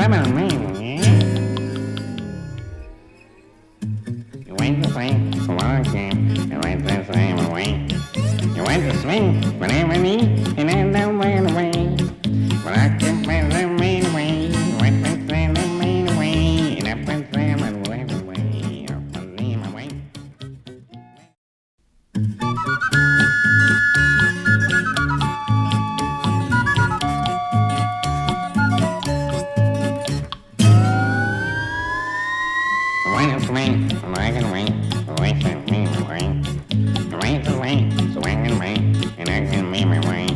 You went to swing for long time, you went the same away. You went to swing whenever need, and then don't went away. But I can't find the main way. You went to send the main way, and up and send and went away. Up and leave my way. Went to swing, I can wait, away from me away. I went away, so I can wait, and I can be my way.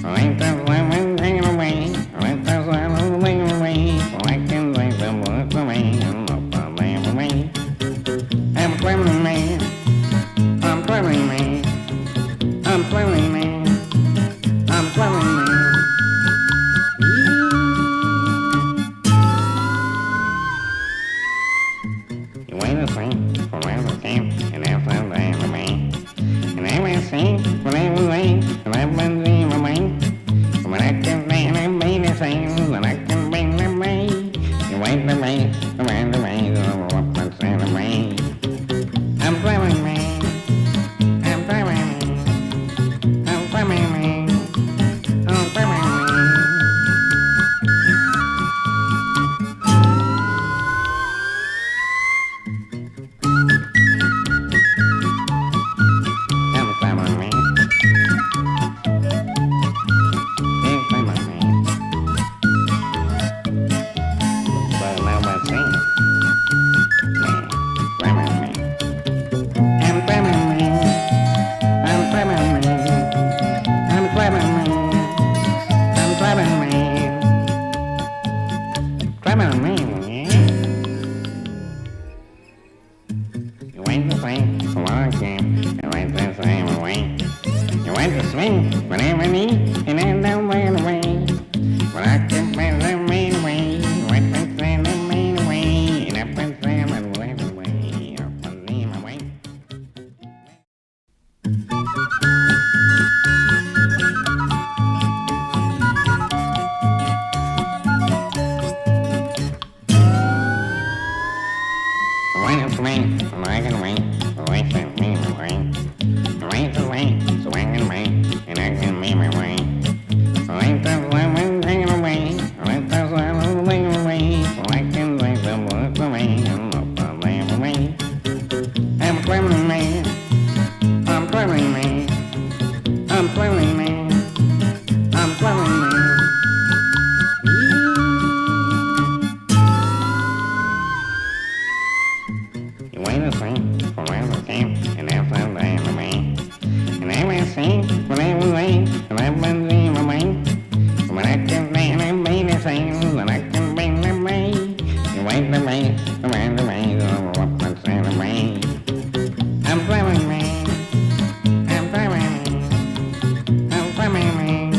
I went to lemon, take it away, I went to swallow, take it away, so I can take the words away, and look the lamb away. I'm traveling man, I'm traveling man, I'm traveling man, I'm traveling man. You wait to swing for the camp, and after that, the man. And I will sing for every way, and I will see my way. But I can stand and be the same, and I can bring the way. You wait the way, the man, the way, the up and stand the way. I'm traveling man, I'm traveling man, I'm traveling man, I'm traveling man. I'm traveling man. Big traveling man. But now I sing. Man, traveling man. I'm traveling man. I'm traveling man. I'm traveling man. I'm traveling man. Traveling man. You went to swing for long time, you went the same away. You went to swing whenever need, and then don't went away. But I can find the main way, you went to send the main way, and up and send and went away, up and leave my way. I went to swing, and I can wait, away from me away. I went away, so I can wait, and I can be my way. I went to lemon, take it away, I went to swallow, take it away, so I can take the words away, and look the lamb away. I'm traveling man, I'm traveling man, I'm traveling man, I'm traveling man. You wait to swing for the camp, and after that, the man. And I will sing for every way, and I will see my way. But I can stand and be the same, and I can bring the way. You wait the way, the man, the way, the up and stand the way. I'm traveling man, I'm traveling man, I'm traveling man,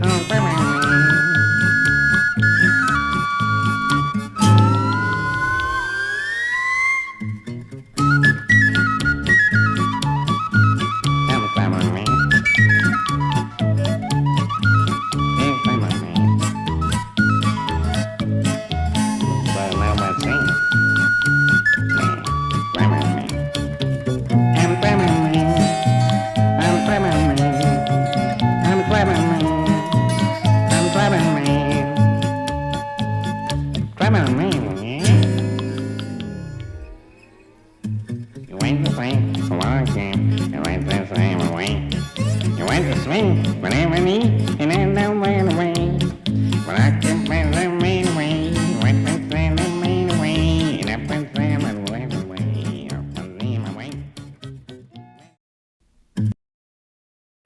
I'm traveling man. I'm traveling man. Big traveling man. But now I sing. Man, traveling man. I'm traveling man. I'm traveling man. I'm traveling man. I'm traveling man. Traveling man. You went to swing for long time, you went the same away. You went to swing whenever need, and then don't went away. But I can find the main way, you went to send the main way, and up and send and went away, up and leave my way.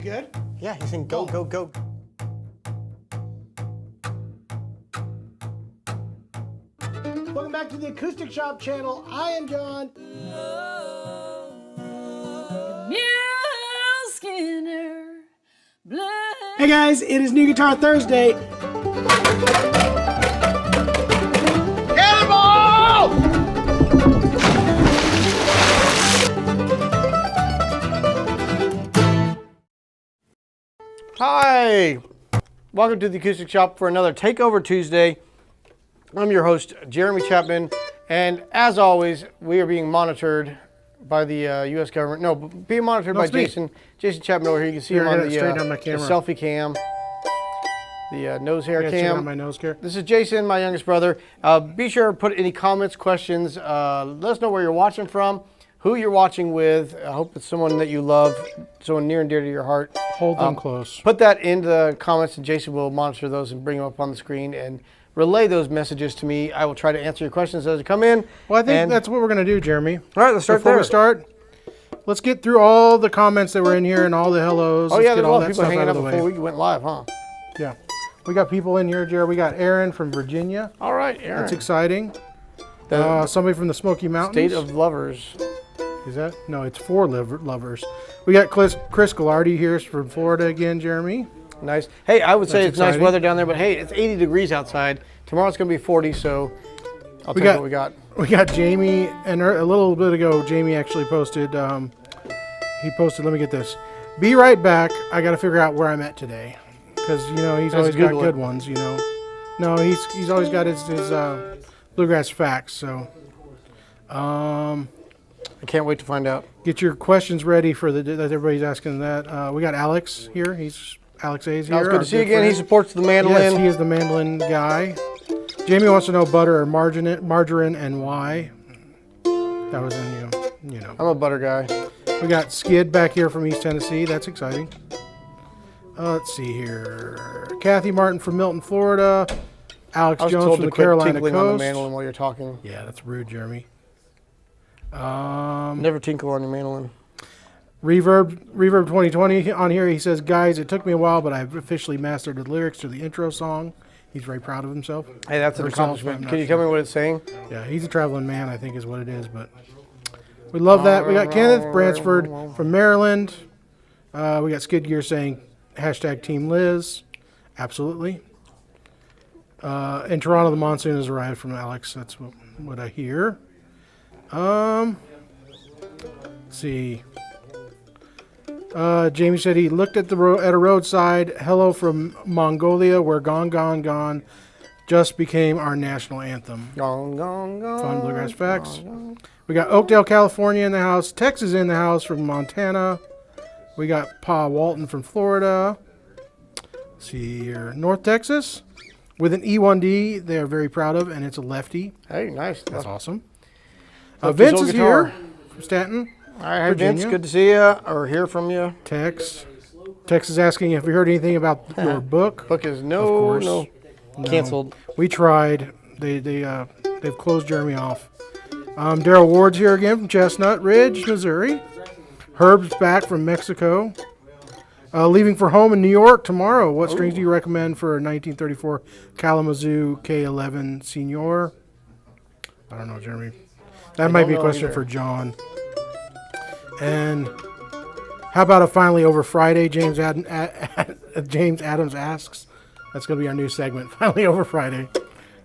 Good? Yeah, he's saying go, go, go. Welcome back to the Acoustic Shop channel. I am John. Skinner, blood. Hey guys, it is New Guitar Thursday. Cannonball! Hi! Welcome to the Acoustic Shop for another Takeover Tuesday. I'm your host, Jeremy Chapman, and as always, we are being monitored by the U.S. government. No, being monitored by Jason Chapman over here. You can see him on the selfie cam, the nose hair cam. On my nose hair. This is Jason, my youngest brother. Be sure to put any comments, questions. Let us know where you're watching from, who you're watching with. I hope it's someone that you love, someone near and dear to your heart. Hold them close. Put that into the comments, and Jason will monitor those and bring them up on the screen and relay those messages to me. I will try to answer your questions as they come in. Well, I think that's what we're going to do, Jeremy. All right, let's start Before we start, let's get through all the comments that were in here and all the hellos. Oh, yeah, there's a lot of people hanging out before we went live, huh? Yeah. We got people in here, Jerry. We got Aaron from Virginia. All right, Aaron. That's exciting. Somebody from the Smoky Mountains. State of Lovers. Is that? No, it's for lovers. We got Chris Gallardi here from Florida again, Jeremy. Nice. Hey, I would say it's exciting. nice weather down there, but hey, it's 80 degrees outside. Tomorrow's going to be 40, so I'll take what we got. We got Jamie, and a little bit ago, Jamie actually posted, he posted, let me get this. Be right back. I got to figure out where I'm at today. Because, you know, he's always got good ones, you know. No, he's always got his bluegrass facts, so. I can't wait to find out. Get your questions ready for that everybody's asking that. We got Alex here. Alex A's here. Alex, good to see you again. He supports the mandolin. Yes, he is the mandolin guy. Jamie wants to know butter or margarine and why. That was in you know. I'm a butter guy. We got Skid back here from East Tennessee. That's exciting. Let's see here. Kathy Martin from Milton, Florida. Alex Jones from the Carolina Coast. On the mandolin while you're talking. Yeah, that's rude, Jeremy. Never tinkle on your mandolin. Reverb 2020 on here. He says, guys, it took me a while, but I've officially mastered the lyrics to the intro song. He's very proud of himself. Hey, that's an accomplishment. Can you tell me what it's saying? Yeah, he's a traveling man, I think is what it is. But we love that. We got Kenneth Bransford from Maryland. We got Skid Gear saying, #Team Liz. Absolutely. In Toronto, the monsoon has arrived from Alex. That's what I hear. Let's see. Jamie said he looked at a roadside. Hello from Mongolia, where Gone, Gone, Gone just became our national anthem. Gone, gone, gone. Fun bluegrass facts. Gone, gone. We got Oakdale, California in the house. Texas in the house from Montana. We got Pa Walton from Florida. Let's see here. North Texas with an E1D they're very proud of, and it's a lefty. Hey, nice. That's awesome. Lefty's Vince is here from Stanton. All right, Vince, good to see you or hear from you. Tex is asking if you heard anything about your book. Book is no, canceled. We tried. They've closed Jeremy off. Daryl Ward's here again from Chestnut Ridge, Missouri. Herb's back from Mexico. Leaving for home in New York tomorrow. What strings do you recommend for a 1934 Kalamazoo K11 Senior? I don't know, Jeremy. That might be a question for John. And how about a finally over Friday? James Adams asks. That's going to be our new segment. Finally over Friday.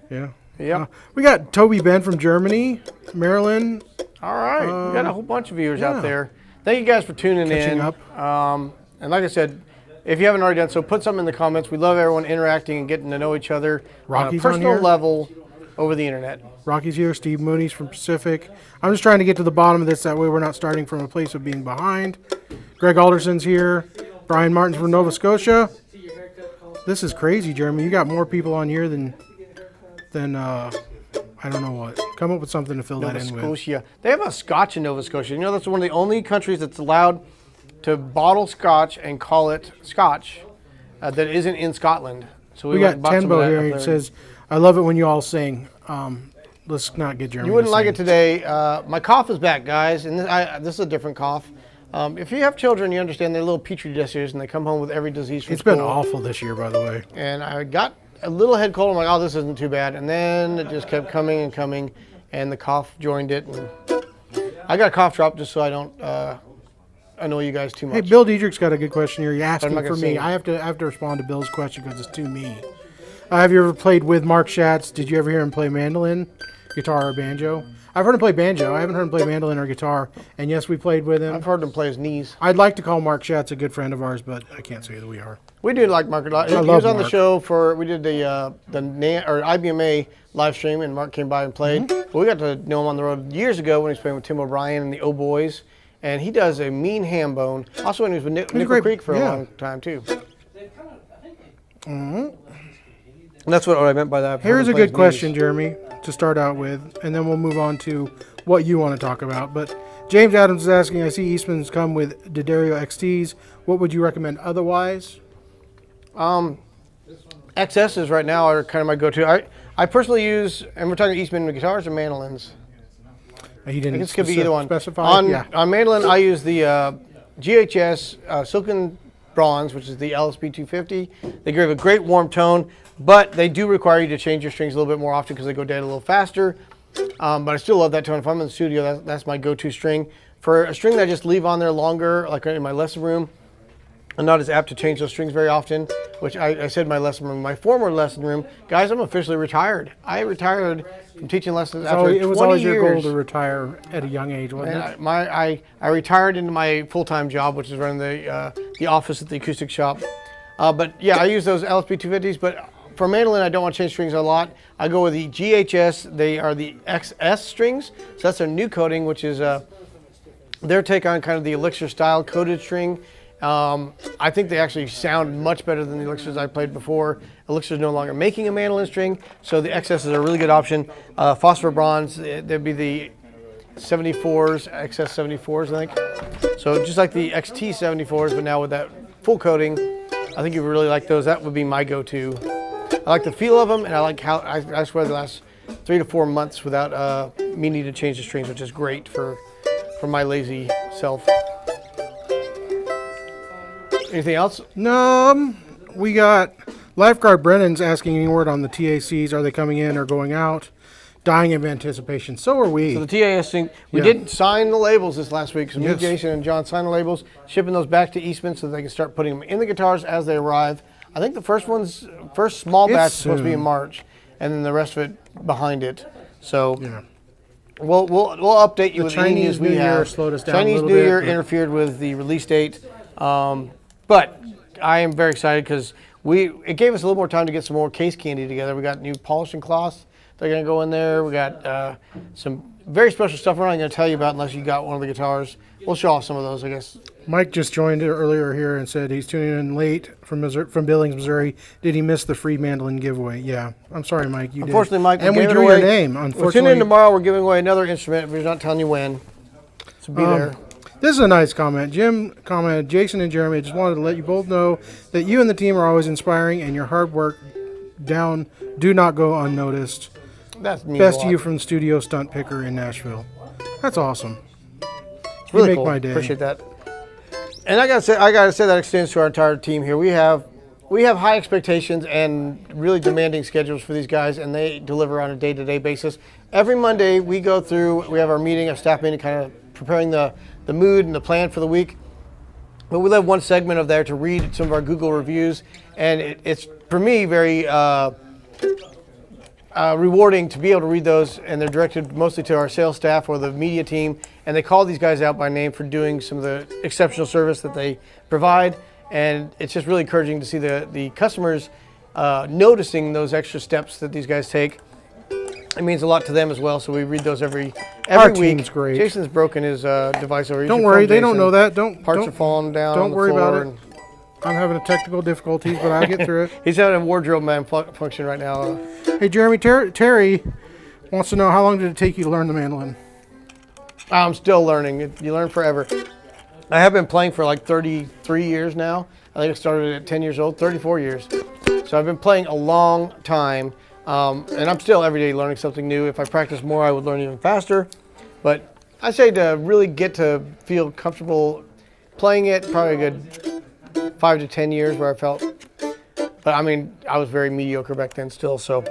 Yeah. Yeah. We got Toby Ben from Germany, Maryland. All right. We got a whole bunch of viewers out there. Thank you guys for tuning in. Up. And like I said, if you haven't already done so, put something in the comments. We love everyone interacting and getting to know each other on a personal level over the internet. Rocky's here. Steve Mooney's from Pacific. I'm just trying to get to the bottom of this. That way we're not starting from a place of being behind. Greg Alderson's here. Brian Martin's from Nova Scotia. This is crazy, Jeremy. You got more people on here than I don't know what. Come up with something to fill that in with. Nova Scotia. They have a Scotch in Nova Scotia. You know, that's one of the only countries that's allowed to bottle Scotch and call it Scotch that isn't in Scotland. So we got Tenbo here. It says, I love it when you all sing. Let's not get Jeremy. You wouldn't like it today. My cough is back, guys, and this is a different cough. If you have children, you understand they're little petri dishes, and they come home with every disease from school. It's been awful this year, by the way. And I got a little head cold. I'm like, oh, this isn't too bad. And then it just kept coming and coming, and the cough joined it. And I got a cough drop just so I don't annoy you guys too much. Hey, Bill Diedrich's got a good question here. He's asking for me. I have to respond to Bill's question because it's to me. Have you ever played with Mark Schatz? Did you ever hear him play mandolin, guitar, or banjo? I've heard him play banjo. I haven't heard him play mandolin or guitar. And yes, we played with him. I've heard him play his knees. I'd like to call Mark Schatz a good friend of ours, but I can't say that we are. We do like Mark a lot. He was on the show for, we did the IBMA live stream, and Mark came by and played. But we got to know him on the road years ago when he was playing with Tim O'Brien and the O Boys. And he does a mean ham bone. Also when he was with Nickel Creek for a long time too. And that's what I meant by that. Here's a good question, Jeremy, to start out with, and then we'll move on to what you want to talk about. But James Adams is asking, I see Eastman's come with D'Addario XTs. What would you recommend otherwise? XSs right now are kind of my go-to. I personally use, and we're talking Eastman guitars or mandolins. He didn't could be either one. Specify. On mandolin, I use the GHS Silken Bronze, which is the LSP 250. They give a great warm tone, but they do require you to change your strings a little bit more often because they go dead a little faster. But I still love that tone. If I'm in the studio, that's my go-to string. For a string that I just leave on there longer, like in my lesson room, I'm not as apt to change those strings very often, which I said in my lesson room. My former lesson room, guys, I'm officially retired. I retired from teaching lessons after 20 years. It was always your goal to retire at a young age, wasn't it? I retired into my full-time job, which is running the office at the Acoustic Shoppe. But yeah, I use those LSP 250s, but for mandolin, I don't want to change strings a lot. I go with the GHS. They are the XS strings, so that's their new coating, which is their take on kind of the Elixir style coated string. I think they actually sound much better than the Elixirs I played before. Elixir is no longer making a mandolin string, so the XS is a really good option. Phosphor Bronze, there'd be the 74s, XS 74s, I think. So just like the XT 74s, but now with that full coating, I think you would really like those. That would be my go-to. I like the feel of them, and I like how I swear the last 3 to 4 months without me needing to change the strings, which is great for my lazy self. Anything else? No, we got Lifeguard Brennan's asking any word on the TACs. Are they coming in or going out? Dying of anticipation. So are we. So the TAS thing, we did sign the labels this last week. So me, Jason, and John signed the labels, shipping those back to Eastman so they can start putting them in the guitars as they arrive. I think the first small batch is supposed to be in March, and then the rest of it behind it. So we'll update you with any news we have. Slowed us down Chinese a little New Year bit, interfered with the release date. But I am very excited because it gave us a little more time to get some more case candy together. We got new polishing cloths. They're going to go in there. We got some very special stuff we're not going to tell you about unless you got one of the guitars. We'll show off some of those, I guess. Mike just joined earlier here and said he's tuning in late from Billings, Missouri. Did he miss the free mandolin giveaway? Yeah. I'm sorry, Mike. You Unfortunately, did. Mike, and we drew your name. Unfortunately, we'll tune in tomorrow. We're giving away another instrument. We're not telling you when. So be there. This is a nice comment. Jim commented, Jason and Jeremy, I just wanted to let you both know that you and the team are always inspiring and your hard work do not go unnoticed. That's me. Best to you from the studio stunt picker in Nashville. That's awesome. It's really you make cool. my day. Appreciate that. And I gotta say that extends to our entire team here. We have high expectations and really demanding schedules for these guys, and they deliver on a day-to-day basis. Every Monday we go through. We have our meeting, our staff meeting, kind of preparing the mood and the plan for the week. But we have one segment of there to read some of our Google reviews, and it's for me very rewarding to be able to read those, and they're directed mostly to our sales staff or the media team, and they call these guys out by name for doing some of the exceptional service that they provide, and it's just really encouraging to see the customers noticing those extra steps that these guys take. It means a lot to them as well, so we read those every week. Our team's great. Jason's broken his device over. Don't worry, they don't know that. Parts are falling down. Don't worry about it. I'm having a technical difficulties, but I'll get through it. He's having a wardrobe malfunction right now. Hey, Jeremy, Terry wants to know, how long did it take you to learn the mandolin? I'm still learning. You learn forever. I have been playing for like 33 years now. I think I started at 10 years old, 34 years. So I've been playing a long time. And I'm still every day learning something new. If I practice more, I would learn even faster. But I say to really get to feel comfortable playing it, probably a good 5 to 10 years where I felt. But I mean, I was very mediocre back then still, so.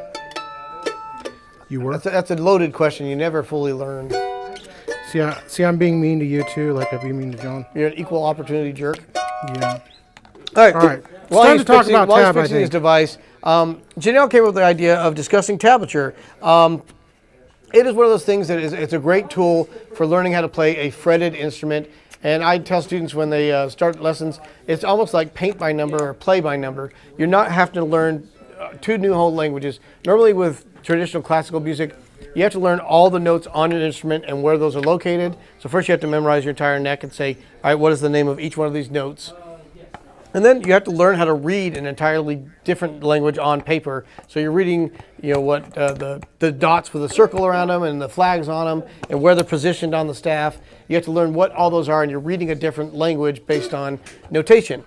You were? That's a loaded question. You never fully learn. See, I'm being mean to you too, like I'd be mean to John. You're an equal opportunity jerk. Yeah. All right. It's time to talk about Tab, I think. His device. Janelle came up with the idea of discussing tablature. It is one of those things that it's a great tool for learning how to play a fretted instrument. And I tell students when they start lessons, it's almost like paint by number or play by number. You're not having to learn 2 new whole languages. Normally with traditional classical music, you have to learn all the notes on an instrument and where those are located. So first you have to memorize your entire neck and say, all right, what is the name of each one of these notes? And then you have to learn how to read an entirely different language on paper. So you're reading, you know, what the dots with a circle around them and the flags on them and where they're positioned on the staff. You have to learn what all those are, and you're reading a different language based on notation.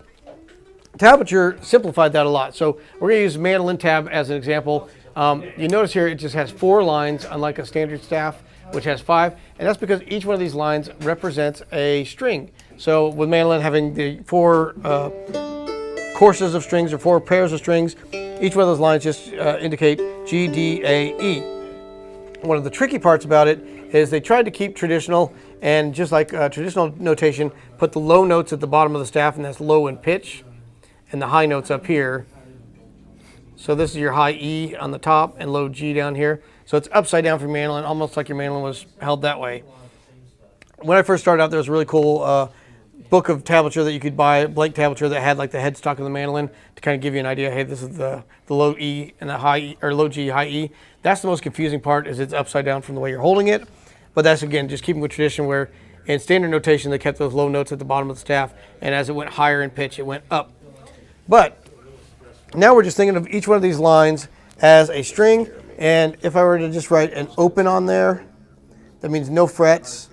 Tablature simplified that a lot. So we're going to use Mandolin tab as an example. You notice here it just has 4 lines, unlike a standard staff, which has 5. And that's because each one of these lines represents a string. So with Mandolin having the 4 courses of strings or 4 pairs of strings, each one of those lines just indicate G, D, A, E. One of the tricky parts about it is they tried to keep traditional, and just like traditional notation, put the low notes at the bottom of the staff, and that's low in pitch, and the high notes up here. So this is your high E on the top and low G down here. So it's upside down for your mandolin, almost like your mandolin was held that way. When I first started out, there was a really cool book of tablature that you could buy, blank tablature that had like the headstock of the mandolin to kind of give you an idea. Hey, this is the low E and the high E, or low G, high E. That's the most confusing part, is it's upside down from the way you're holding it. But that's, again, just keeping with tradition, where in standard notation they kept those low notes at the bottom of the staff, and as it went higher in pitch, it went up. But now we're just thinking of each one of these lines as a string, and if I were to just write an open on there, that means no frets.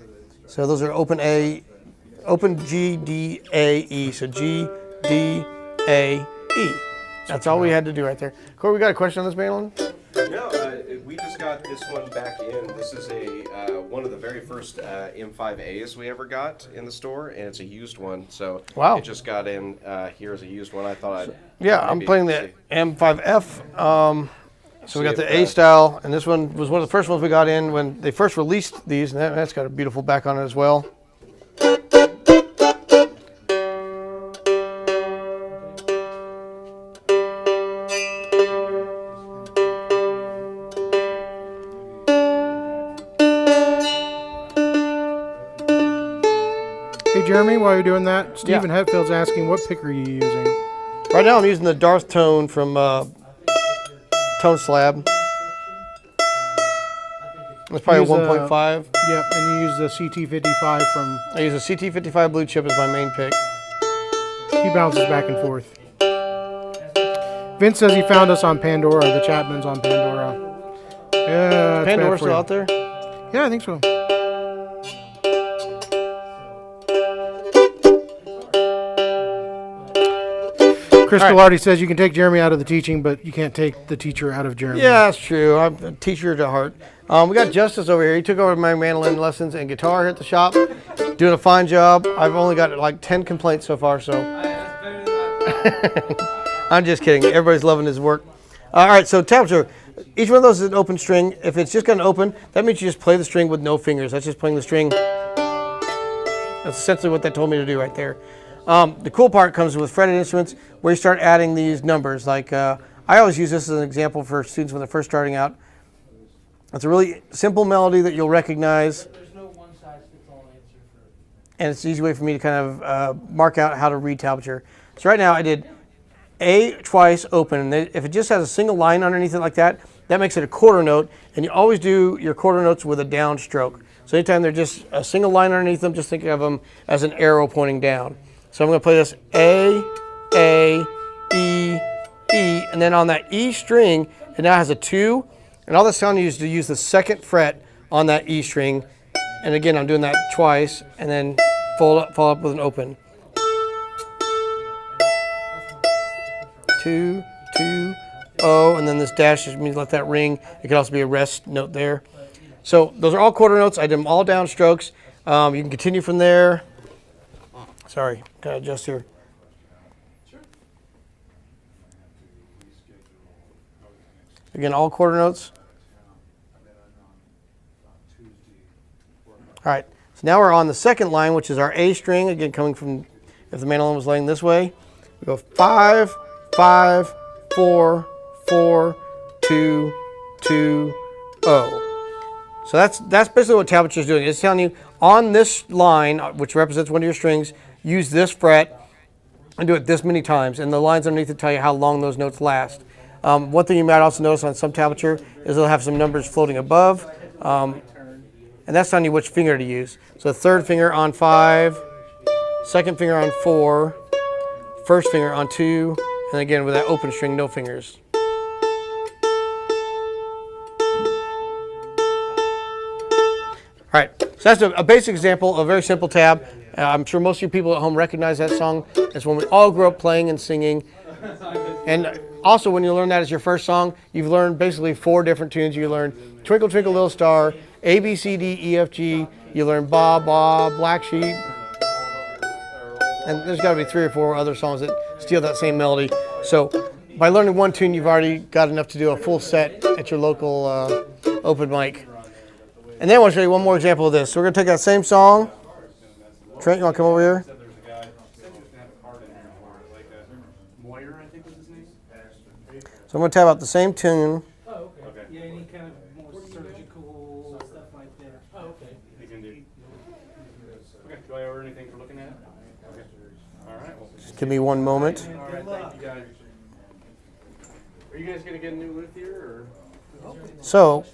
So those are open A, open G, D, A, E. So G, D, A, E. That's all we had to do right there. Corey, we got a question on this mandolin? No, we just got this one back in. This is one of the very first M5As we ever got in the store, and it's a used one. So wow. It just got in here as a used one. I thought I'm playing the M5F. So we got the A style, and this one was one of the first ones we got in when they first released these, and that's got a beautiful back on it as well. Hey Jeremy, while you're doing that, Stephen Hetfield's asking, what pick are you using? Right now I'm using the Darth Tone from Tone Slab. That's probably a 1.5. Yep, and you use the CT55 from... I use a CT55 blue chip as my main pick. He bounces back and forth. Vince says he found us on Pandora. The Chapman's on Pandora. Yeah, Pandora's still out there? Yeah, I think so. Chris Gallardi says you can take Jeremy out of the teaching, but you can't take the teacher out of Jeremy. Yeah, that's true. I'm a teacher to heart. We got Justice over here. He took over my mandolin lessons and guitar here at the shop. Doing a fine job. I've only got like 10 complaints so far, so. I'm just kidding. Everybody's loving his work. All right, so tablature. Each one of those is an open string. If it's just got an open, that means you just play the string with no fingers. That's just playing the string. That's essentially what that told me to do right there. The cool part comes with fretted instruments, where you start adding these numbers. Like I always use this as an example for students when they're first starting out. It's a really simple melody that you'll recognize. There's no one-size-fits-all answer for it. And it's an easy way for me to kind of mark out how to read tablature. So right now I did A twice open. And if it just has a single line underneath it like that, that makes it a quarter note. And you always do your quarter notes with a down stroke. So anytime they're just a single line underneath them, just think of them as an arrow pointing down. So I'm going to play this A, E, E, and then on that E string, it now has a 2, and all that's telling you is to use the second fret on that E string, and again, I'm doing that twice, and then follow up with an open. 2, 2, O, and then this dash just means let that ring. It could also be a rest note there. So those are all quarter notes. I did them all down strokes. You can continue from there. Sorry, gotta adjust here. Again, all quarter notes. All right, so now we're on the second line, which is our A string. Again, coming from, if the mandolin was laying this way, we go 5, 5, 4, 4, 2, 2, O. So that's basically what tablature is doing. It's telling you on this line, which represents one of your strings, use this fret and do it this many times. And the lines underneath it tell you how long those notes last. One thing you might also notice on some tablature is they'll have some numbers floating above. And that's telling you which finger to use. So third finger on 5, second finger on 4, first finger on 2, and again with that open string, no fingers. All right, so that's a basic example of a very simple tab. I'm sure most of you people at home recognize that song. It's one we all grew up playing and singing. And also when you learn that as your first song, you've learned basically 4 different tunes. You learn Twinkle Twinkle Little Star, A, B, C, D, E, F, G. You learn Ba, Ba, Black Sheep. And there's got to be 3 or 4 other songs that steal that same melody. So by learning one tune, you've already got enough to do a full set at your local open mic. And then I want to show you one more example of this. So we're going to take that same song. Trent, you want to come over here? So I'm going to tab out the same tune. Oh, okay. Yeah, any kind of more surgical stuff like that. Oh, okay. You can do. Okay, do I owe anything for looking at it? Okay. All right. Well, Just give me one moment. all right, thank you guys. Are you guys going to get a new list here, or? So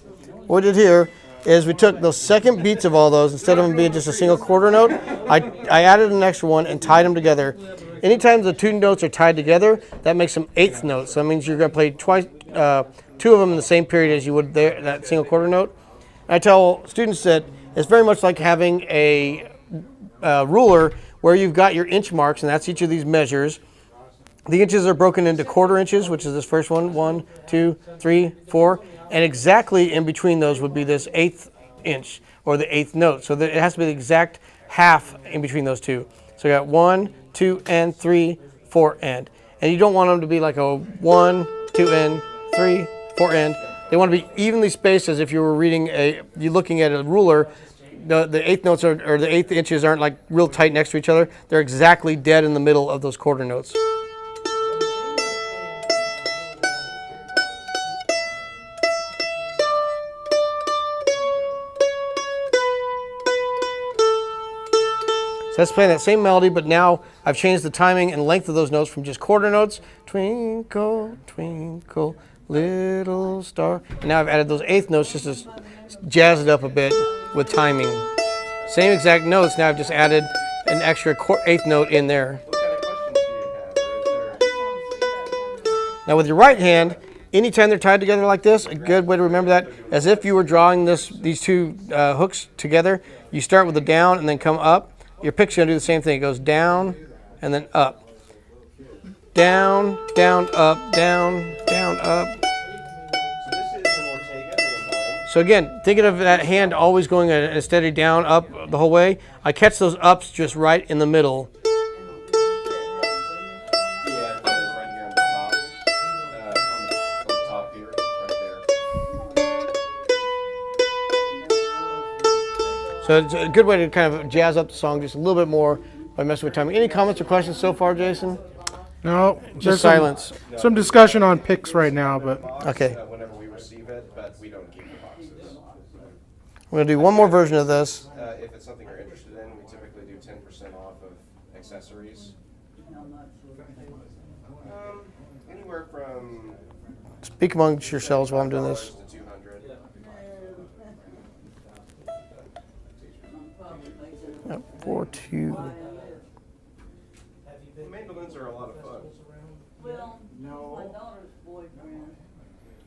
what we did here is we took those second beats of all those, instead of them being just a single quarter note, I added an extra one and tied them together. Anytime the 2 notes are tied together, that makes them 8th notes. So that means you're going to play twice, 2 of them in the same period as you would there, that single quarter note. And I tell students that it's very much like having a ruler where you've got your inch marks, and that's each of these measures. The inches are broken into quarter inches, which is this first one, 1, 2, 3, 4. And exactly in between those would be this 8th inch, or the 8th note. So that it has to be the exact half in between those 2. So you got 1, 2, and 3, 4, and. And you don't want them to be like a 1, 2, and 3, 4, and. They want to be evenly spaced, as if you were reading you're looking at a ruler. The 8th notes or the 8th inches aren't like real tight next to each other. They're exactly dead in the middle of those quarter notes. So that's playing that same melody, but now I've changed the timing and length of those notes from just quarter notes, twinkle, twinkle, little star. And now I've added those 8th notes just to jazz it up a bit with timing. Same exact notes, now I've just added an extra 8th note in there. What kind of questions do you have? Or is there... Now with your right hand, anytime they're tied together like this, a good way to remember that, as if you were drawing these 2 hooks together, you start with the down and then come up. Your pick's going to do the same thing. It goes down and then up. Down, down, up, down, down, up. So this is an Ortega mandolin. So again, thinking of that hand always going a steady down, up the whole way, I catch those ups just right in the middle. Yeah, it is right here on the top. On the top here, right there. So it's a good way to kind of jazz up the song just a little bit more by messing with timing. Any comments or questions so far, Jason? No, Just there's silence. some discussion on picks right now, but Okay. Whenever we receive it, but we don't keep the boxes. We're going to do one more version of this. If it's something you're interested in, we typically do 10% off of accessories. Anywhere from Speak amongst yourselves while I'm doing this. $2 to $200. Yep, 4, 2. Mandolins are a lot of fun. Well, my daughter's boyfriend,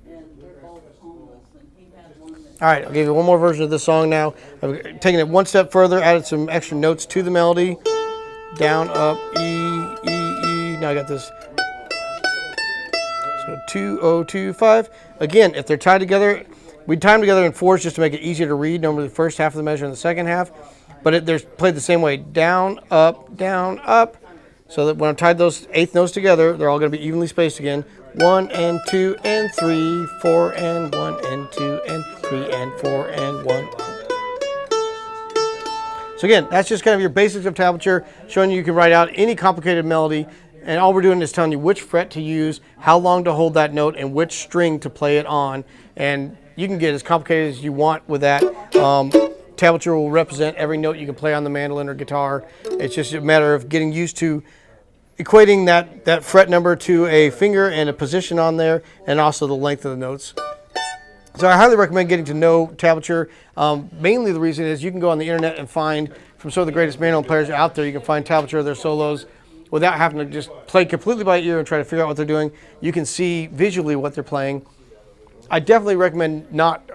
and they're both homeless, and he had one that. All right, I'll give you one more version of this song now. I've taken it one step further, added some extra notes to the melody. Down, up, E, E, E. Now I got this. So 2, 0, 2, 5. Again, if they're tied together, we tie them together in 4s just to make it easier to read. Normally the first half of the measure and the second half. But they're played the same way. Down, up, down, up. So that when I tied those 8th notes together, they're all going to be evenly spaced again. 1 and 2 and 3, 4 and 1 and 2 and 3 and 4 and 1. So again, that's just kind of your basics of tablature, showing you can write out any complicated melody. And all we're doing is telling you which fret to use, how long to hold that note, and which string to play it on. And you can get as complicated as you want with that. Tablature will represent every note you can play on the mandolin or guitar. It's just a matter of getting used to equating that fret number to a finger and a position on there, and also the length of the notes. So I highly recommend getting to know tablature. Mainly the reason is you can go on the internet and find, from some of the greatest mandolin players out there, you can find tablature of their solos without having to just play completely by ear and try to figure out what they're doing. You can see visually what they're playing. I definitely recommend not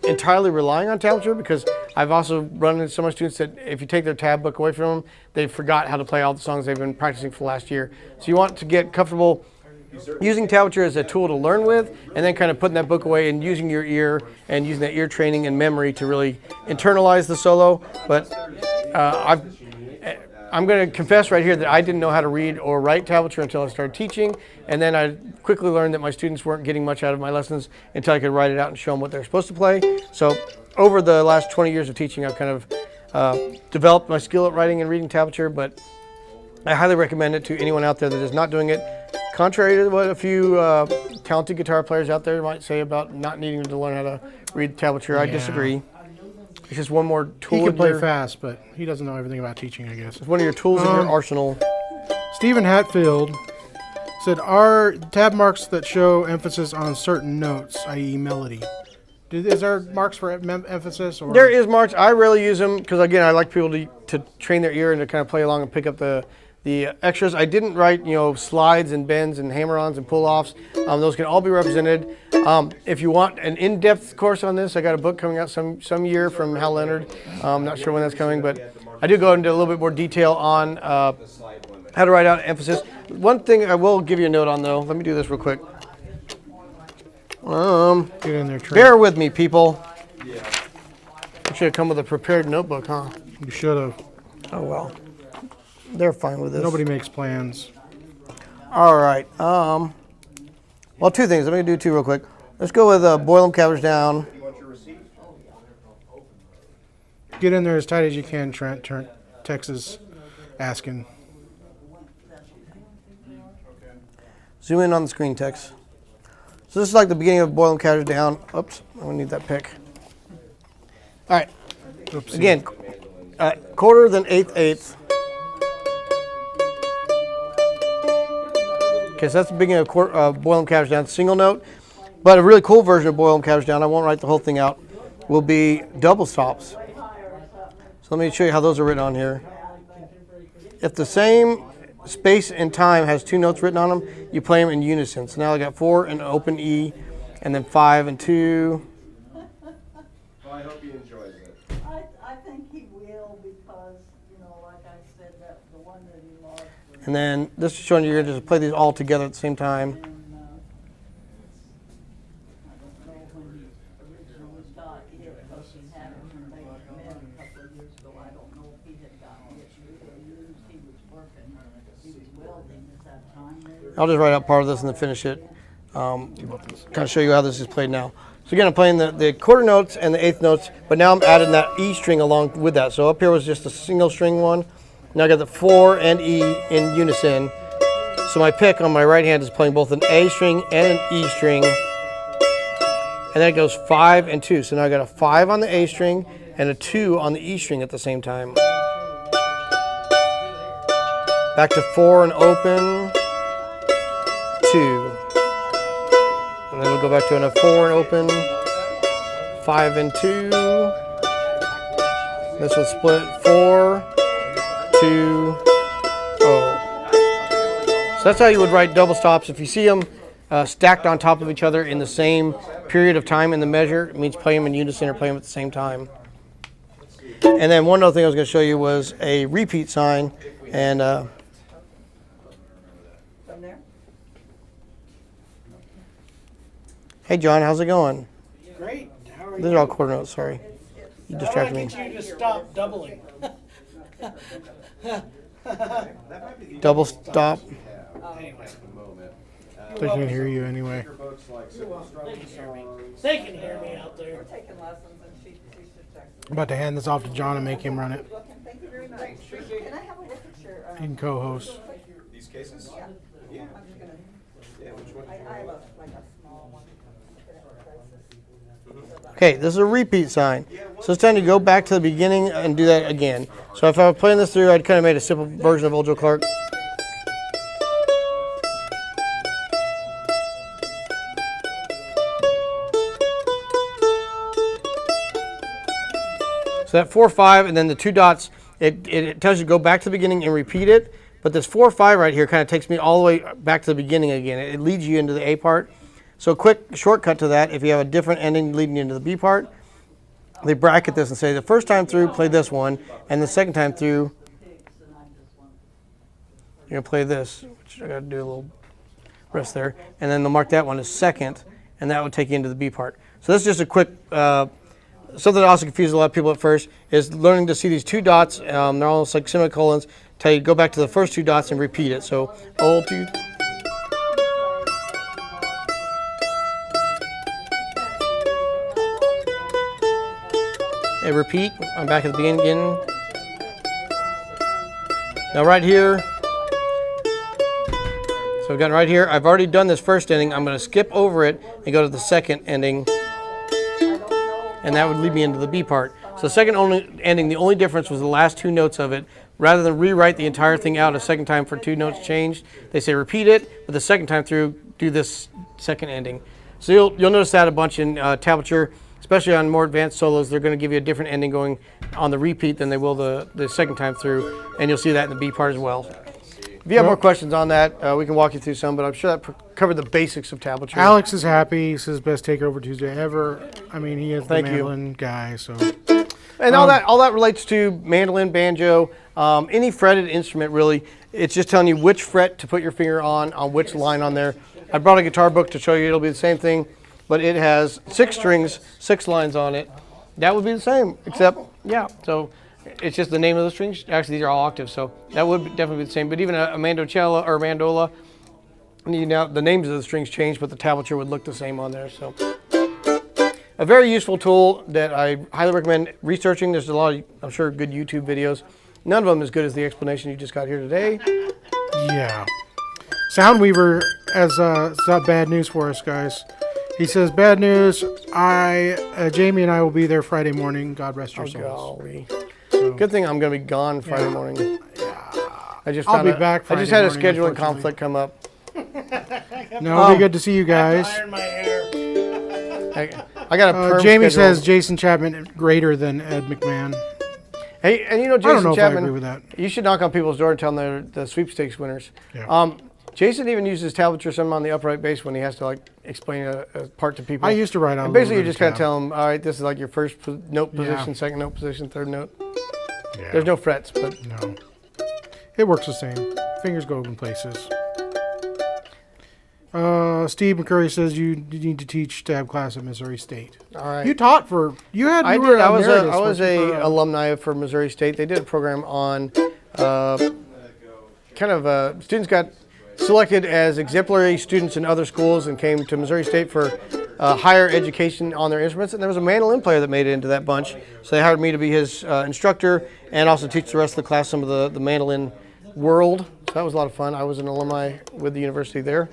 entirely relying on tablature, because I've also run into some of my students that if you take their tab book away from them, they forgot how to play all the songs they've been practicing for the last year. So you want to get comfortable using tablature as a tool to learn with, and then kind of putting that book away and using your ear and using that ear training and memory to really internalize the solo. But I'm going to confess right here that I didn't know how to read or write tablature until I started teaching, and then I quickly learned that my students weren't getting much out of my lessons until I could write it out and show them what they're supposed to play. So over the last 20 years of teaching, I've kind of developed my skill at writing and reading tablature, but I highly recommend it to anyone out there that is not doing it. Contrary to what a few talented guitar players out there might say about not needing to learn how to read tablature, I disagree. It's just one more tool. He can play fast, but he doesn't know everything about teaching, I guess. It's one of your tools in your arsenal. Stephen Hatfield said, are tab marks that show emphasis on certain notes, i.e. melody? Is there marks for emphasis? Or? There is marks. I rarely use them because, again, I like people to train their ear and to kind of play along and pick up the extras. I didn't write, slides and bends and hammer-ons and pull-offs. Those can all be represented. If you want an in-depth course on this, I got a book coming out some year from Hal Leonard. I'm not sure when that's coming, but I do go into a little bit more detail on how to write out emphasis. One thing I will give you a note on, though. Let me do this real quick. Get in there, bear with me, people. I should have come with a prepared notebook, huh? You should have. Oh, well. They're fine with this. Nobody makes plans. All right. Well, two things. I'm going to do two real quick. Let's go with boil them, cabbage down. Get in there as tight as you can, Trent. Texas asking. Zoom in on the screen, Tex. So this is like the beginning of boil them, cabbage down. Oops, I'm going to need that pick. All right. Oopsie. Again, quarter, then eighth. Okay, so that's the beginning of boil them, cabbage down, single note. But a really cool version of boil them, cabbage down, I won't write the whole thing out, will be double stops. So let me show you how those are written on here. If the same space and time has two notes written on them, you play them in unison. So now I got 4 and open E, and then 5 and 2. Well, I hope he enjoys it. I think he will, because, like I said, that the one that he lost. And then this is showing you you're going to just play these all together at the same time. And, I don't know when he originally got it, because he had it when they met a couple of years ago. I don't know if he had gotten it used. He was working, he was welding at that time. I'll just write out part of this and then finish it. Kind of show you how this is played now. So again, I'm playing the quarter notes and the eighth notes, but now I'm adding that E string along with that. So up here was just a single string one. Now I got the 4 and E in unison. So my pick on my right hand is playing both an A string and an E string. And then it goes 5 and 2. So now I got a 5 on the A string and a 2 on the E string at the same time. Back to 4 and open, 2. And then we'll go back to a 4 and open, 5 and 2. This will split 4, 2, oh. So that's how you would write double stops. If you see them stacked on top of each other in the same period of time in the measure, it means play them in unison or play them at the same time. And then one other thing I was going to show you was a repeat sign. And hey, John, how's it going? Great. How are you? These are all quarter notes, sorry. You distracted me. I get you to stop doubling. Double stop. They can hear you anyway. They can hear me out there. Taking lessons, and she should check. I'm about to hand this off to John and make him run it. Thank you very much. Can I have a look at your? He can co-host. These cases? Yeah. Yeah. I'm just gonna. Yeah, which one? I have like a small one. Okay, this is a repeat sign. So it's time to go back to the beginning and do that again. So if I was playing this through, I'd kind of made a simple version of Old Joe Clark. So that 4/5 and then the 2 dots, it tells you to go back to the beginning and repeat it. But this 4/5 right here kind of takes me all the way back to the beginning again. It leads you into the A part. So a quick shortcut to that, if you have a different ending leading you into the B part, they bracket this and say the first time through, play this one, and the second time through, you're going to play this, which I got to do a little rest there, and then they'll mark that one as second, and that would take you into the B part. So this is just a quick, something that also confuses a lot of people at first, is learning to see these 2 dots, they're almost like semicolons, tell you to go back to the first 2 dots and repeat it. So, old 2. And repeat, I'm back at the beginning. Now right here, so we've gotten right here, I've already done this first ending, I'm going to skip over it and go to the second ending, and that would lead me into the B part. So the second ending, the only difference was the last 2 notes of it. Rather than rewrite the entire thing out a second time for 2 notes changed, they say repeat it, but the second time through, do this second ending. So you'll notice that a bunch in tablature, especially on more advanced solos. They're going to give you a different ending going on the repeat than they will the second time through, and you'll see that in the B part as well. If you have more questions on that, we can walk you through some, but I'm sure that covered the basics of tablature. Alex is happy. He says best Takeover Tuesday ever. I mean, he is the mandolin guy, so. And all that relates to mandolin, banjo, any fretted instrument really. It's just telling you which fret to put your finger on which line on there. I brought a guitar book to show you. It'll be the same thing, but it has 6 strings, 6 lines on it. That would be the same, except, yeah, so it's just the name of the strings. Actually, these are all octaves, so that would definitely be the same. But even a mandocello or mandola, now the names of the strings change, but the tablature would look the same on there. So, a very useful tool that I highly recommend researching. There's a lot of, I'm sure, good YouTube videos. None of them as good as the explanation you just got here today. Yeah. Soundweaver has some bad news for us, guys. He says, bad news. Jamie and I will be there Friday morning. God rest your souls. Golly. So, good thing I'm going to be gone Friday morning. Yeah. I'll be back Friday I just had a scheduling conflict come up. No, it'll be good to see you guys. I got a Jamie says Jason Chapman greater than Ed McMahon. Hey, and you know Jason I don't know Chapman, if I agree with that. You should knock on people's door and tell them they're the sweepstakes winners. Yeah. Jason even uses tablature some on the upright bass when he has to like explain a part to people. I used to write on. And basically, you just kind of tell them, all right, this is like your first note position, second note position, third note. Yeah. There's no frets, but no, it works the same. Fingers go in places. Steve McCurry says you need to teach tab class at Missouri State. All right. You taught for I did. I was a alumni for Missouri State. They did a program on students got selected as exemplary students in other schools and came to Missouri State for higher education on their instruments. And there was a mandolin player that made it into that bunch. So they hired me to be his instructor and also teach the rest of the class some of the mandolin world. So that was a lot of fun. I was an alumni with the university there.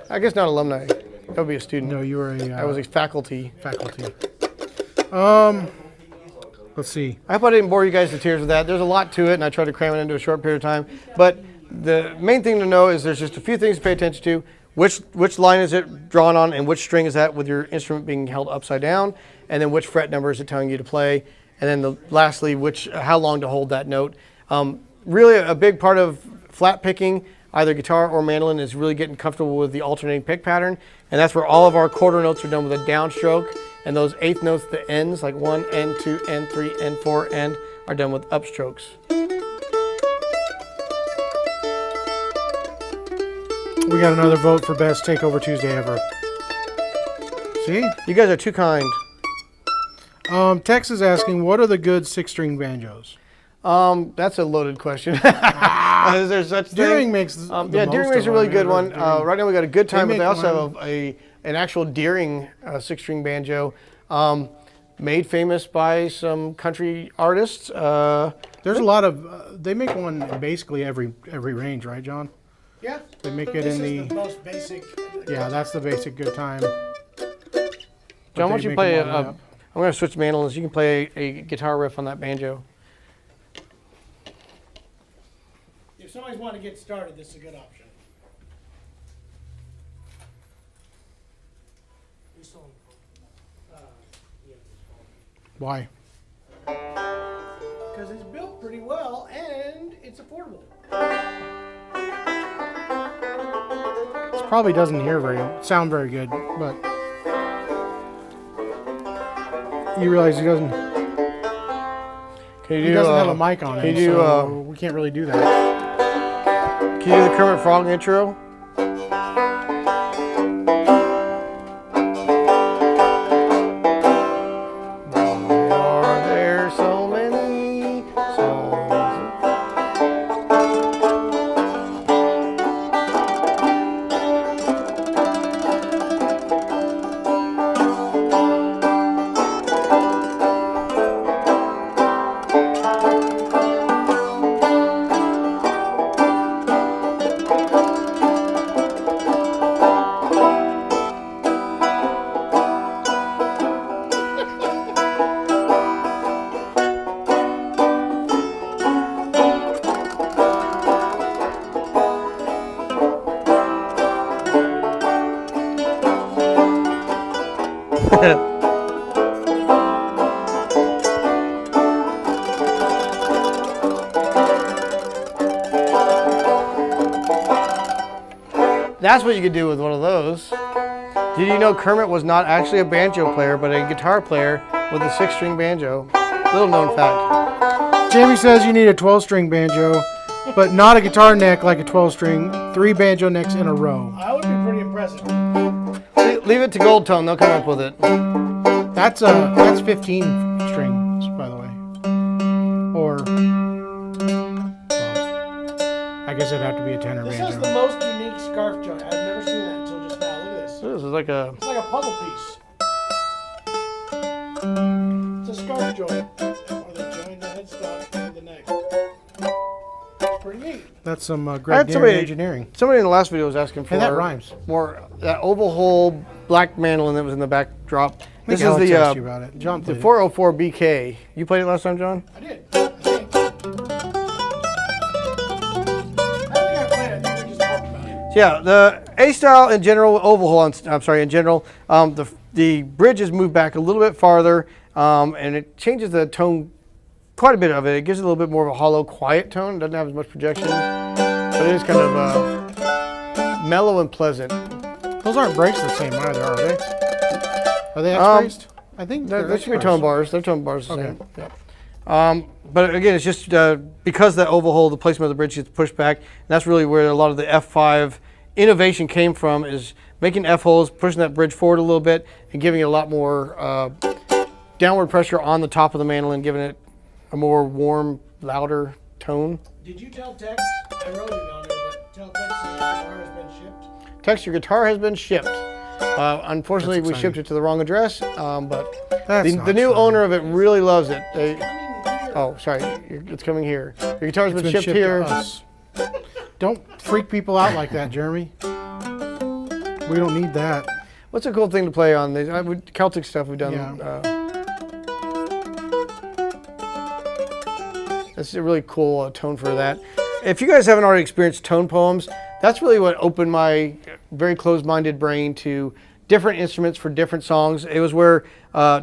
I guess not alumni. That would be a student. No, you were I was a faculty. Let's see. I hope I didn't bore you guys to tears with that. There's a lot to it, and I tried to cram it into a short period of time. But the main thing to know is there's just a few things to pay attention to. Which line is it drawn on, and which string is that with your instrument being held upside down, and then which fret number is it telling you to play, and then lastly, how long to hold that note. Really, a big part of flat picking, either guitar or mandolin, is really getting comfortable with the alternating pick pattern, and that's where all of our quarter notes are done with a downstroke, and those eighth notes, the ends, like 1, N, 2, N, 3, N, 4, N, are done with upstrokes. We got another vote for best Takeover Tuesday ever. See? You guys are too kind. Tex is asking, what are the good 6-string banjos? That's a loaded question. Is there such thing? Deering makes Deering makes a really good one. Right now we got a good time, but they also have an actual Deering 6-string banjo made famous by some country artists. There's a lot of, they make one in basically every range, right, John? Yeah. They make it in the most basic. Yeah, that's the basic good time. John, why don't you play I'm going to switch mandolins. You can play a guitar riff on that banjo. If somebody's wanting to get started, this is a good option. Why? Because it's built pretty well and it's affordable. This probably doesn't sound very good, but you realize he doesn't. He doesn't have a mic on him, so we can't really do that. Can you do the Kermit Frog intro? That's what you could do with one of those. Did you know Kermit was not actually a banjo player, but a guitar player with a 6-string banjo? Little known fact. Jamie says you need a 12-string banjo, but not a guitar neck like a 12-string. 3 banjo necks in a row. I would be pretty impressive. Leave it to Gold Tone; they'll come up with it. That's 15 strings, by the way. Or, well, I guess it'd have to be a tenor banjo. This is the most unique scarf joint. I've never seen that until just now. Look at this. This is like a. It's like a puzzle piece. It's a scarf joint. Or they join the headstock to the neck. It's pretty neat. That's some great engineering. Somebody in the last video was asking for that rhymes. More that oval hole black mandolin that was in the backdrop. This is the asked you about it. John the 404 BK. You played it last time, John? I did. I think I played it. I think we just talked about it. Yeah, the A style in general, oval hole. I'm sorry, in general, the bridge is moved back a little bit farther, and it changes the tone quite a bit of it. It gives it a little bit more of a hollow, quiet tone. It doesn't have as much projection, but it is kind of mellow and pleasant. Those aren't braced the same either, are they? Are they X-braced? I think they should be tone bars. They're tone bars the same. Yeah. But again, it's just because that oval hole, the placement of the bridge gets pushed back. And that's really where a lot of the F5 innovation came from, is making F holes, pushing that bridge forward a little bit, and giving it a lot more downward pressure on the top of the mandolin, giving it a more warm, louder tone. Did you tell Tex? I wrote it on there, but tell Tex your guitar has been shipped. Tex, your guitar has been shipped. Unfortunately, we shipped it to the wrong address, but the new owner of it really loves it. Oh, sorry, it's coming here. Your guitar's been shipped here. Don't freak people out like that, Jeremy. We don't need that. What's a cool thing to play on these? Celtic stuff we've done. Yeah. That's a really cool tone for that. If you guys haven't already experienced tone poems, that's really what opened my very closed-minded brain to different instruments for different songs. It was where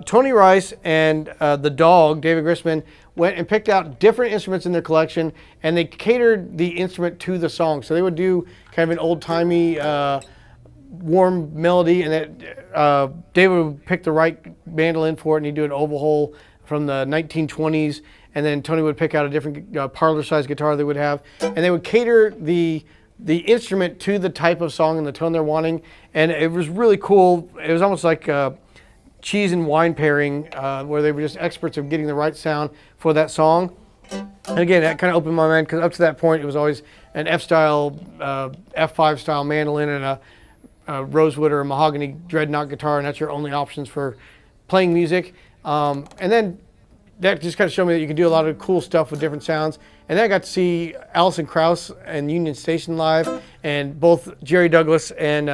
Tony Rice and the dog, David Grisman, went and picked out different instruments in their collection, and they catered the instrument to the song. So they would do kind of an old-timey, warm melody, and David would pick the right mandolin for it, and he'd do an oval hole from the 1920s, and then Tony would pick out a different parlor-sized guitar they would have, and they would cater the instrument to the type of song and the tone they're wanting, and it was really cool. It was almost like cheese and wine pairing, where they were just experts of getting the right sound for that song. And again, that kind of opened my mind, because up to that point it was always an F-style, F5 style mandolin and a rosewood or a mahogany dreadnought guitar, and that's your only options for playing music. And then that just kind of showed me that you can do a lot of cool stuff with different sounds. And then I got to see Alison Krauss and Union Station live, and both Jerry Douglas and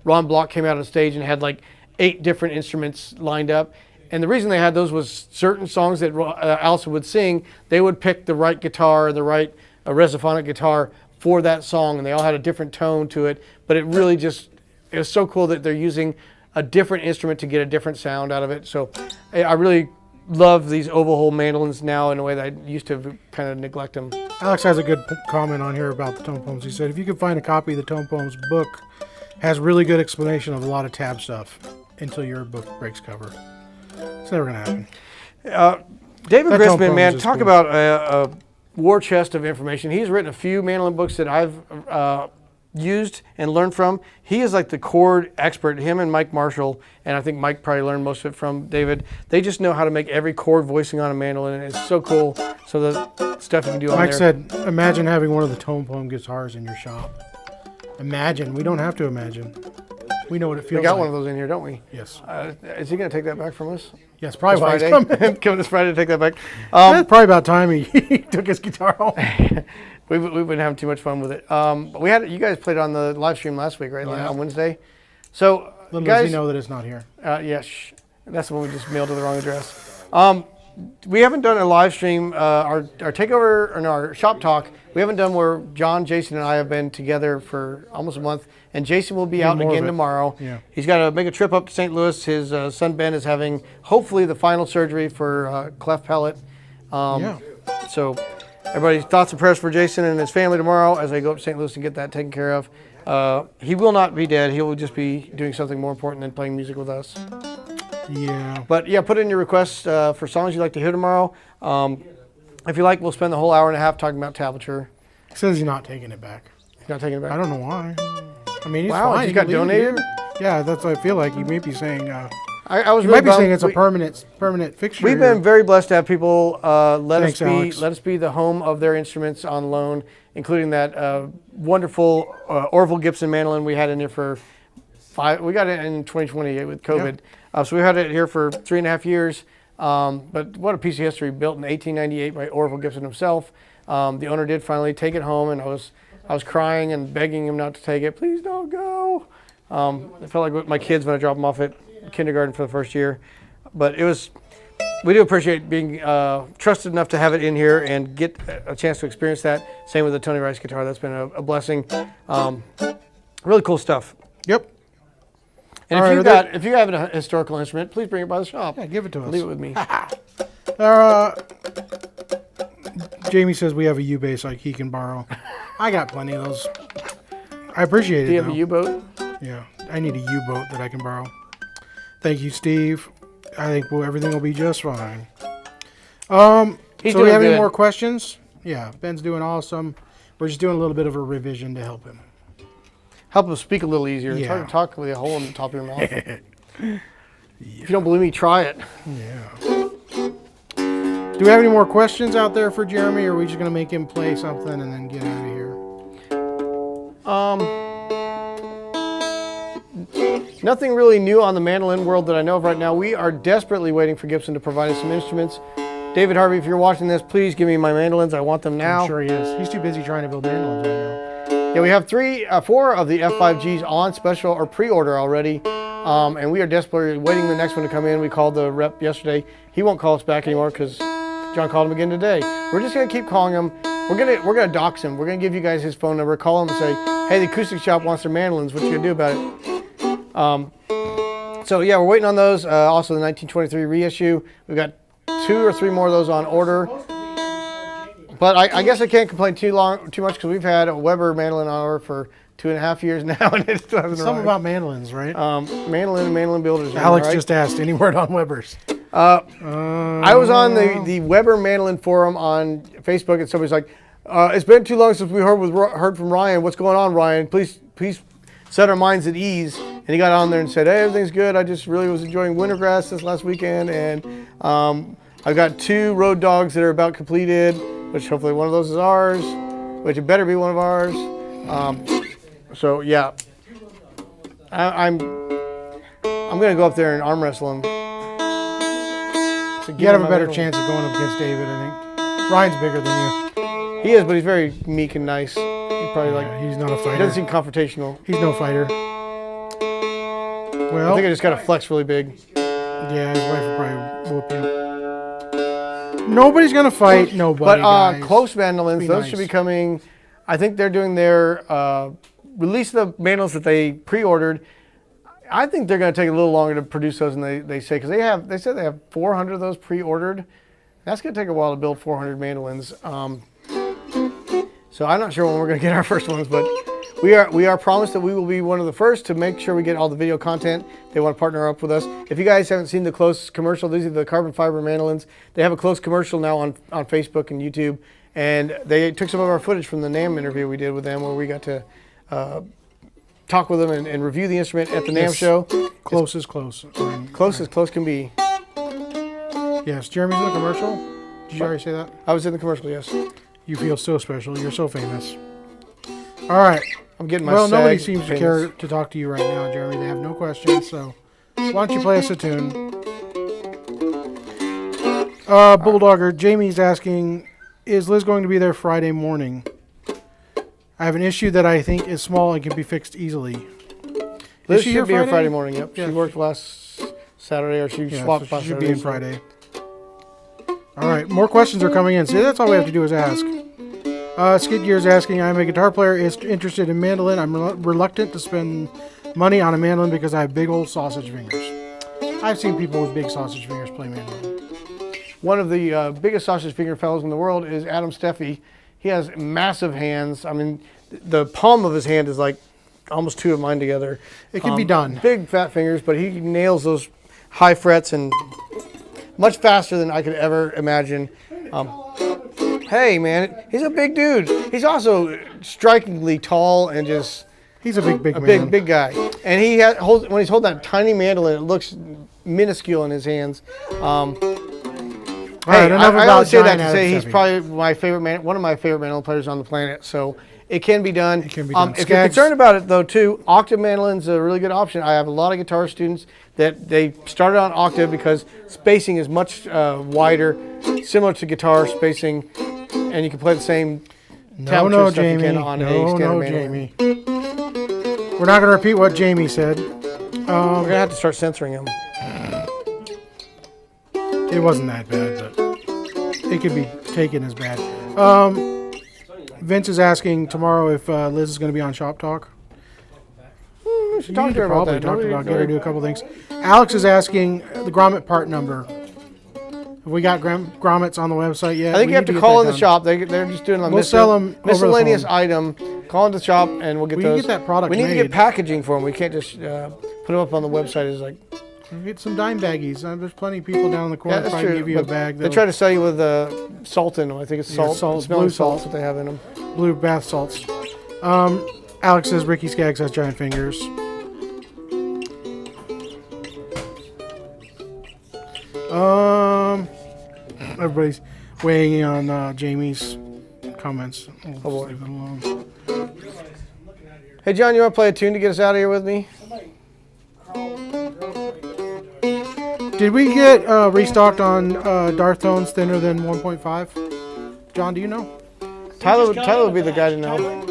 Ron Block came out on stage and had like 8 different instruments lined up. And the reason they had those was certain songs that Allison would sing, they would pick the right guitar, the right resophonic guitar for that song, and they all had a different tone to it. But it really just, it was so cool that they're using a different instrument to get a different sound out of it. So I really love these oval hole mandolins now in a way that I used to kind of neglect them. Alex has a good comment on here about the Tone Poems. He said, if you could find a copy of the Tone Poems book, has really good explanation of a lot of tab stuff until your book breaks cover. It's never going to happen. David That Tone Grisman, man, Poems is talk cool. about a war chest of information. He's written a few mandolin books that I've used and learned from. He is like the chord expert, him and Mike Marshall, and I think Mike probably learned most of it from David. They just know how to make every chord voicing on a mandolin. It's so cool. So the stuff you can do on there. Mike said, imagine having one of the Tone Poem guitars in your shop. Imagine. We don't have to imagine. We know what it feels like. We got one of those in here, don't we? Yes. Is he going to take that back from us? Yes, probably why he's Friday? coming. Coming this Friday to take that back. It's probably about time he took his guitar home. We've been having too much fun with it. We had you guys played on the live stream last week, right? Yeah. On Wednesday. So Little guys, does he know that it's not here. Yes, that's the one we just mailed to the wrong address. We haven't done a live stream. Our takeover and our shop talk. We haven't done where John, Jason, and I have been together for almost a month. And Jason will be out more of again it. tomorrow. Yeah. He's got to make a trip up to St. Louis. His son Ben is having hopefully the final surgery for cleft palate. Yeah. So everybody, thoughts and prayers for Jason and his family tomorrow as they go up to St. Louis and get that taken care of. He will not be dead. He will just be doing something more important than playing music with us. Yeah. But yeah, put in your requests for songs you'd like to hear tomorrow. If you like, we'll spend the whole hour and a half talking about tablature. He says he's not taking it back. He's not taking it back. I don't know why. I mean, he's Wow, fine. he He got can leave donated? here. Yeah, that's what I feel like. He may be saying. I was He really might be bummed. saying it's a permanent fixture. We've been very blessed to have people Thanks, Alex. let us be the home of their instruments on loan, including that wonderful Orville Gibson mandolin we had in there for 5. We got it in 2020 with COVID, so we had it here for 3.5 years. But what a piece of history, built in 1898 by Orville Gibson himself. The owner did finally take it home, and I was crying and begging him not to take it. Please don't go. I felt like with my kids when I dropped them off at kindergarten for the first year. But we do appreciate being trusted enough to have it in here and get a chance to experience that. Same with the Tony Rice guitar. That's been a blessing. Really cool stuff. Yep. And All if right, if you have a historical instrument, please bring it by the shop. Yeah, give it to us. Leave it with me. Jamie says we have a U-bass like he can borrow. I got plenty of those. I appreciate it. Do you have though. a U-boat? Yeah, I need a U-boat that I can borrow. Thank you, Steve. I think everything will be just fine. So He's do we doing have any good. more questions? Yeah, Ben's doing awesome. We're just doing a little bit of a revision to help him. Help him speak a little easier. It's Yeah. hard to talk with a hole in the top of your mouth. If you don't believe me, try it. Yeah. Do we have any more questions out there for Jeremy, or are we just going to make him play something and then get out of here? Nothing really new on the mandolin world that I know of right now. We are desperately waiting for Gibson to provide us some instruments. David Harvey, if you're watching this, please give me my mandolins. I want them now. I'm sure he is. He's too busy trying to build mandolins right now. Yeah, we have 4 of the F5Gs on special or pre-order already, and we are desperately waiting the next one to come in. We called the rep yesterday. He won't call us back anymore because John called him again today. We're just gonna keep calling him. We're gonna dox him. We're gonna give you guys his phone number. Call him and say, "Hey, the Acoustic Shop wants their mandolins. What you gonna do about it?" So yeah, we're waiting on those. Also, the 1923 reissue. We've got 2 or 3 more of those on order. But I guess I can't complain too much because we've had a Weber mandolin on order for 2.5 years now, and it still hasn't Something arrived. about mandolins, right? Mandolin and mandolin builders. Alex right? just asked, any word on Weber's? I was on the Weber Mandolin forum on Facebook, and somebody's like, "It's been too long since we heard from Ryan. What's going on, Ryan? Please set our minds at ease." And he got on there and said, "Hey, everything's good. I just really was enjoying Wintergrass this last weekend, and I've got 2 road dogs that are about completed, which hopefully one of those is ours, which it better be one of ours." So yeah, I'm gonna go up there and arm wrestle him. You have a better chance of going up against David, I think. Ryan's bigger than you. He is, but he's very meek and nice. He probably He's not a he fighter. doesn't seem confrontational. He's no fighter. Well, I think I just got to flex really big. Yeah, his wife will probably whoop him. Nobody's gonna fight nobody. But guys. close mandolins, Be those nice. should be coming. I think they're doing their release of the mandolins that they pre-ordered. I think they're going to take a little longer to produce those than they say, because they said they have 400 of those pre-ordered. That's going to take a while to build 400 mandolins. So I'm not sure when we're going to get our first ones, but we are promised that we will be one of the first to make sure we get all the video content. They want to partner up with us. If you guys haven't seen the close commercial, these are the carbon fiber mandolins. They have a close commercial now on Facebook and YouTube, and they took some of our footage from the NAMM interview we did with them, where we got to talk with them and review the instrument at the NAMM show. Close as close. Close as close can be. Yes, Jeremy's in the commercial. Did you already say that? I was in the commercial, yes. You feel so special. You're so famous. All right. I'm getting my Well, nobody SAG seems to pins. care to talk to you right now, Jeremy. They have no questions, so why don't you play us a tune? Bulldogger, Jamie's asking, is Liz going to be there Friday morning? I have an issue that I think is small and can be fixed easily. Liz Is she should be here Friday Friday? morning, yep. Yeah. She worked last Saturday, or she Yeah, swapped so last she should be Saturday. in Friday. All right, more questions are coming in. See, that's all we have to do is ask. Skid Gear's asking, I'm a guitar player is interested in mandolin. I'm reluctant to spend money on a mandolin because I have big old sausage fingers. I've seen people with big sausage fingers play mandolin. One of the biggest sausage finger fellows in the world is Adam Steffi. He has massive hands. I mean, the palm of his hand is like almost two of mine together. It can be done. Big fat fingers, but he nails those high frets and much faster than I could ever imagine. Hey man, he's a big dude. He's also strikingly tall and just He's a big a man. big guy. And he when he's holding that tiny mandolin, it looks minuscule in his hands. All right, Hey, enough I about only say that giant to say Adam he's Steffi. probably my favorite one of my favorite mandolin players on the planet. So it can be done. It can be done. If you're Skaggs. concerned about it though, too, octave mandolin's a really good option. I have a lot of guitar students that they started on octave because spacing is much wider, similar to guitar spacing, and you can play the same tablature No, stuff you Jamie. can on a standard mandolin. Jamie. We're not going to repeat what Jamie said. We're gonna have to start censoring him. It wasn't that bad, but it could be taken as bad. Vince is asking tomorrow if Liz is going to be on Shop Talk. We should talk to her about Probably that. talk Nobody- about, get her to do a couple things. Alex is asking the grommet part number. Have we got grommets on the website yet? I think We you have need to get call that in the done. shop. They're just doing a We'll sell 'em over the miscellaneous phone. item. Call into the shop and we'll get We can those. get that product We need to made. get packaging for them. We can't just put them up on the website. It's like, We'll get some dime baggies. There's plenty of people down in the corner yeah, that's probably true. give you a but bag. They try to sell you with salt in them. I think it's Yeah, salt, salt, smelling blue salt. salts that they have in them. Blue bath salts. Alex says Ricky Skaggs has giant fingers. Everybody's weighing in on Jamie's comments. We'll Oh, boy. leave it alone. Hey, John, you want to play a tune to get us out of here with me? Did we get restocked on Darth Tones thinner than 1.5? John, do you know? Tyler would be the guy to know. What?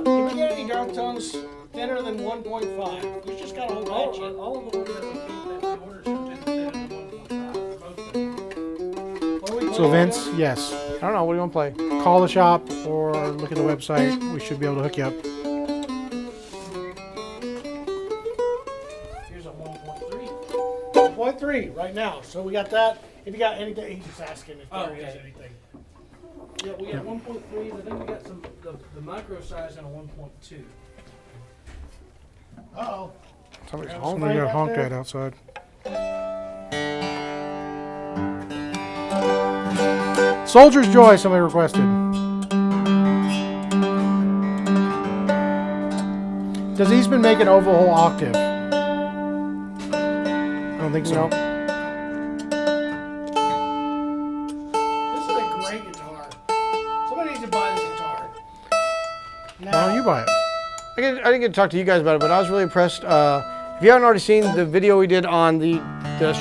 Did we get any dark tones thinner than 1.5? We just got a whole batch in. All of the ones that we keep that we order should be thinner than 1.5. Most of them. So Vince, yes. I don't know. What do you want to play? Call the shop or look at the website. We should be able to hook you up. Here's a 1.3. 1.3 right now. So we got that. If you got anything, he's just asking if there is anything. Yeah, we got 1.3. I think we got some the micro size and a 1.2. Uh-oh. Somebody's Somebody home. Somebody got back honked there? at outside. Soldier's Joy, somebody requested. Does Eastman make an overhaul octave? I don't think so. No. This is a great guitar. Somebody needs to buy this guitar. Why don't you buy it? I didn't get to talk to you guys about it, but I was really impressed. If you haven't already seen the video we did on the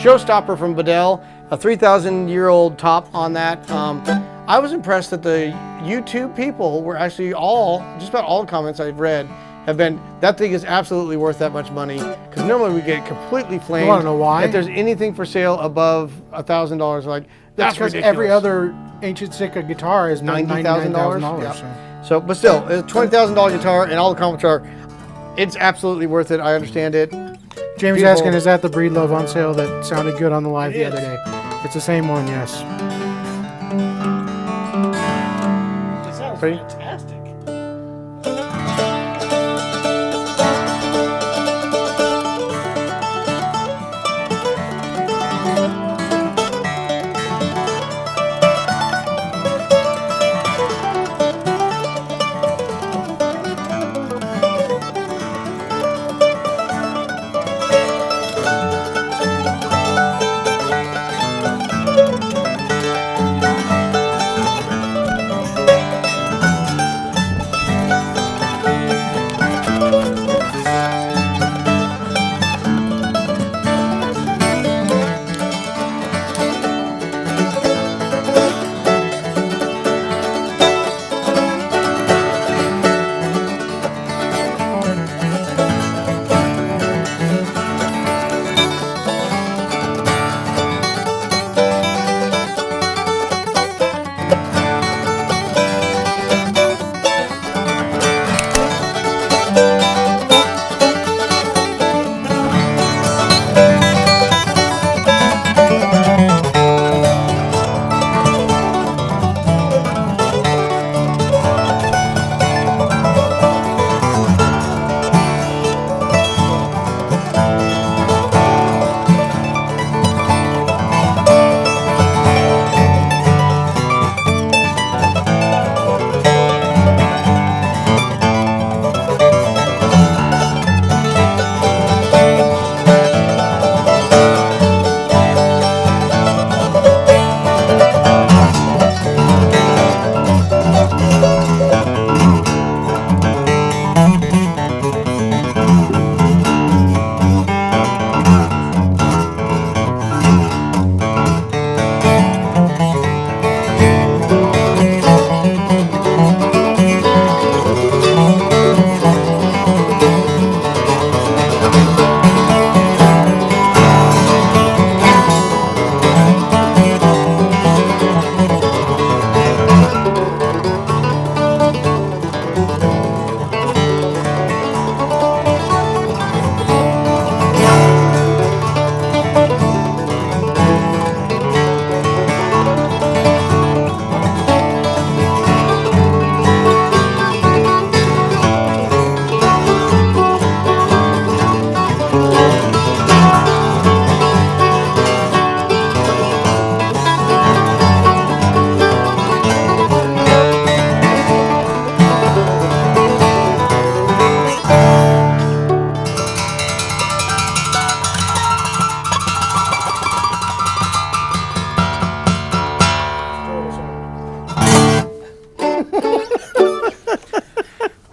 showstopper from Bedell, a 3,000-year-old top on that, I was impressed that the YouTube people were actually just about all the comments I've read have been, that thing is absolutely worth that much money. Because Because normally we get completely flamed. You want to know why? If there's anything for sale above $1,000, like that's because ridiculous. every other ancient Sitka guitar is $99,000. Yeah. So, but still, it's a $20,000 guitar, and all the comments are, it's absolutely worth it. I understand it. Jamie's asking, is that the Breed Love on sale that sounded good on the live the other day? It's the same one, yes. It sounds Ready? fantastic.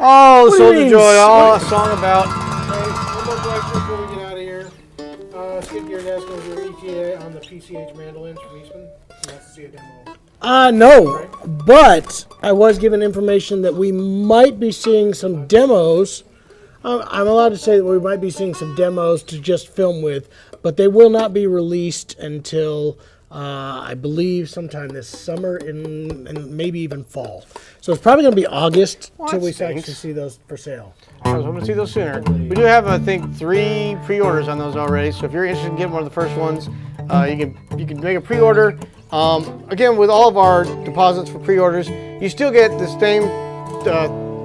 Oh, Soldier Joy, all a song about. Hey, one more question before we get out of here. Skid Gear is asking, was there ETA on the PCH mandolins from Eastman? He wants to see a demo. No, but I was given information that we might be seeing some demos. I'm allowed to say that we might be seeing some demos to just film with, but they will not be released until I believe sometime this summer and maybe even fall. So it's probably going to be August till we actually see those for sale. I was hoping to see those sooner. We do have, I think, 3 pre-orders on those already. So if you're interested in getting one of the first ones, you can make a pre-order. Again, with all of our deposits for pre-orders, you still get the same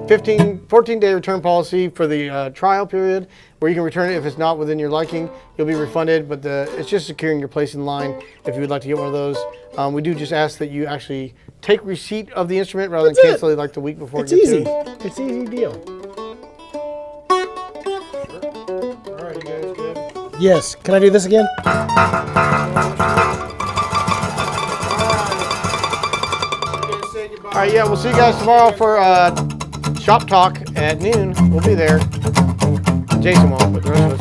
14-day return policy for the trial period, where you can return it if it's not within your liking. You'll be refunded, but it's just securing your place in line if you would like to get one of those. We do just ask that you actually take receipt of the instrument rather than cancel it like the week before. It's easy. It's an easy deal. All right, you guys good? Yes. Can I do this again? All right, yeah, we'll see you guys tomorrow for Shop Talk at noon. We'll be there. Jason won't, but the rest of us